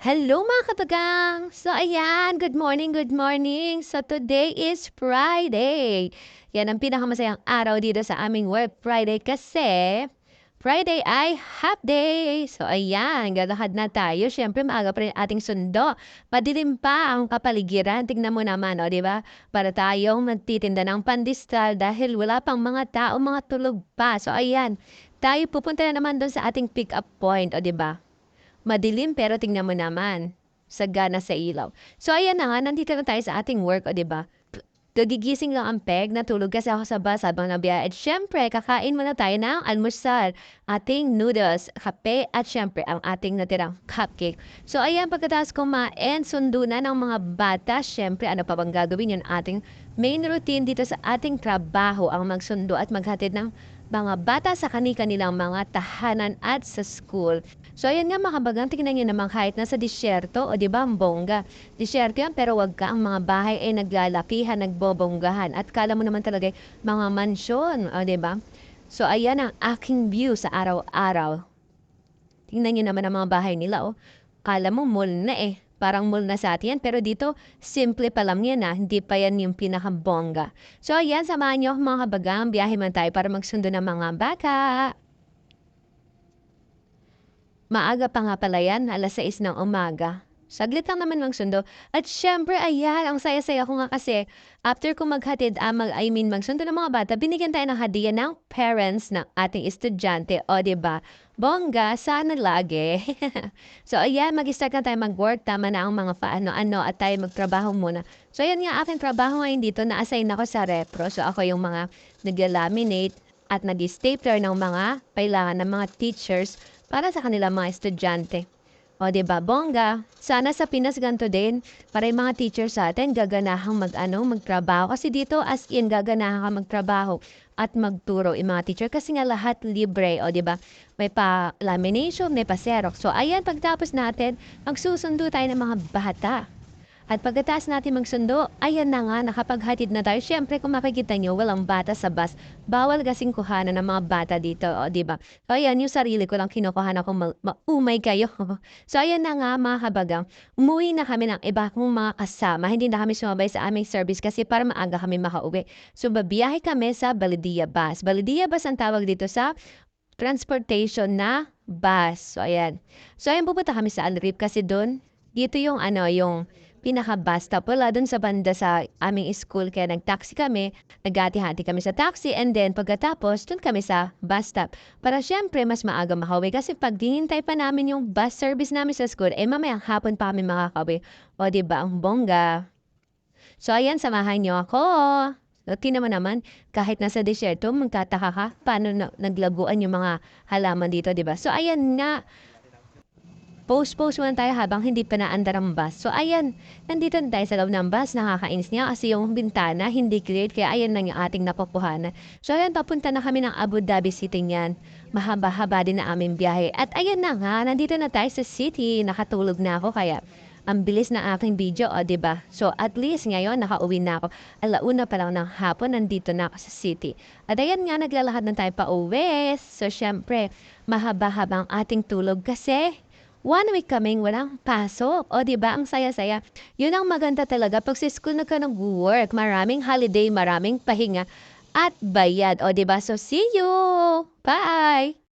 Hello mga katagang! So ayan, good morning, good morning! So today is Friday. Yan ang pinakamasayang araw dito sa aming work Friday kasi Friday ay half day. So ayan, galahad na tayo. Siyempre maaga pa rin ating sundo. Madilim pa ang kapaligiran. Tignan mo naman, o di ba? Para tayong magtitinda ng pandesal dahil wala pang mga tao, mga tulog pa. So ayan, tayo pupunta na naman doon sa ating pick-up point, o di ba? Madilim pero tingnan mo naman, sagana sa ilaw. So ayan na nga, nandito na tayo sa ating work, o 'di ba? Nagigising lang ang peg, natulog kasi ako sa bus habang nabiyahe. At syempre, kakain muna tayo ng almusal, ating noodles, kape, at syempre, ang ating natirang cupcake. So ayan, pagkatapos kumain, sundo na ng mga bata. Syempre, ano pa bang gagawin yun? Ating main routine dito sa ating trabaho, ang magsundo at maghatid ng mga bata sa kani-kanilang mga tahanan at sa school. So ayan nga mga kabagang, tingnan niyo naman kahit nasa disyerto, o di ba ang bongga. Disyerto yan pero wag ka, ang mga bahay ay naglalakihan, nagbobonggahan. At kala mo naman talaga mga mansyon, o di ba? So ayan ang aking view sa araw-araw. Tingnan niyo naman ang mga bahay nila, oh. Kala mo mall na eh. Parang mall na sa atin yan. Pero dito, simple pa lang yan, hindi pa yan yung pinakabongga. So ayan, samahan niyo ako mga kabagang. Biyahe man tayo para magsundo ng mga baka. Maaga pa nga pala yan, 6:00 ng umaga. Saglit lang naman magsundo. At syempre, ayan, ang saya-saya ko nga kasi after ko maghatid, magsundo ng mga bata, binigyan tayo ng hadiah ng parents ng ating estudyante. O, di ba? Bongga, sana lagi. So, ayan, mag-start na tayo mag-work. Tama na ang mga paano-ano at tayo magtrabaho muna. So, ayan nga, aking trabaho ngayon dito, na-assign ako sa repro. So, ako yung mga nag-laminate at nag-stapler ng mga kailangan ng mga teachers para sa kanilang mga estudyante. O, di ba, bongga? Sana sa Pinas ganito din, para yung mga teacher sa atin gaganahang magtrabaho. Kasi dito, as in, gaganahang ka magtrabaho at magturo yung mga teacher. Kasi nga lahat libre, o, di ba? May pa lamination, may pa xerox. So, ayan, pagtapos natin, magsusundo tayo ng mga bata. At pagkatapos natin magsundo, ayan na nga, nakapaghatid na tayo. Siyempre, kung makikita nyo, walang bata sa bus. Bawal kasing kuhanan ng mga bata dito, o, di ba? So, ayan, yung sarili ko lang kinukuhan ako, maumay kayo. So, ayan na nga, mga kabagang. Umuwi na kami ng iba kong mga kasama. Hindi na kami sumabay sa aming service kasi para maaga kami makauwi. So, babiyahe kami sa Balidia Bus. Balidia Bus ang tawag dito sa transportation na bus. So, ayan. So, ayan, pupunta kami sa Alrip kasi doon, dito yung yung pinaka-bus stop. Wala dun sa banda sa aming school. Kaya nag-taxi kami, nag-hati-hati kami sa taxi, and then pagkatapos, dun kami sa bus stop. Para syempre, mas maaga makauwi. Kasi pag dinintay pa namin yung bus service namin sa school, mamayang hapon pa kami makakauwi. O, diba, ang bongga. So, ayan, samahan niyo ako. So, tingnan mo naman, kahit nasa desierto, magtataka ka, paano naglaguan yung mga halaman dito, diba? So, ayan nga, post muna tayo habang hindi pa naandar ang bus. So, ayan, nandito na tayo sa loob ng bus. Nakakainis niya kasi yung bintana hindi clear. Kaya ayan lang yung ating napupuhanan. So, ayan, papunta na kami ng Abu Dhabi City niyan. Mahaba-haba din na aming biyahe. At ayan na nga, nandito na tayo sa city. Nakatulog na ako kaya ang bilis na aking video, o, diba? So, at least ngayon, nakauwi na ako. 1:00 pa lang ng hapon, nandito na ako sa city. At ayan nga, naglalakad na tayo pa uwi. So, syempre, mahaba-habang ating tulog kasi 1 week kaming walang pasok. O, di ba? Ang saya-saya. Yun ang maganda talaga. Pag sa school na ka nag-work, maraming holiday, maraming pahinga, at bayad. O, di ba? So, see you! Bye!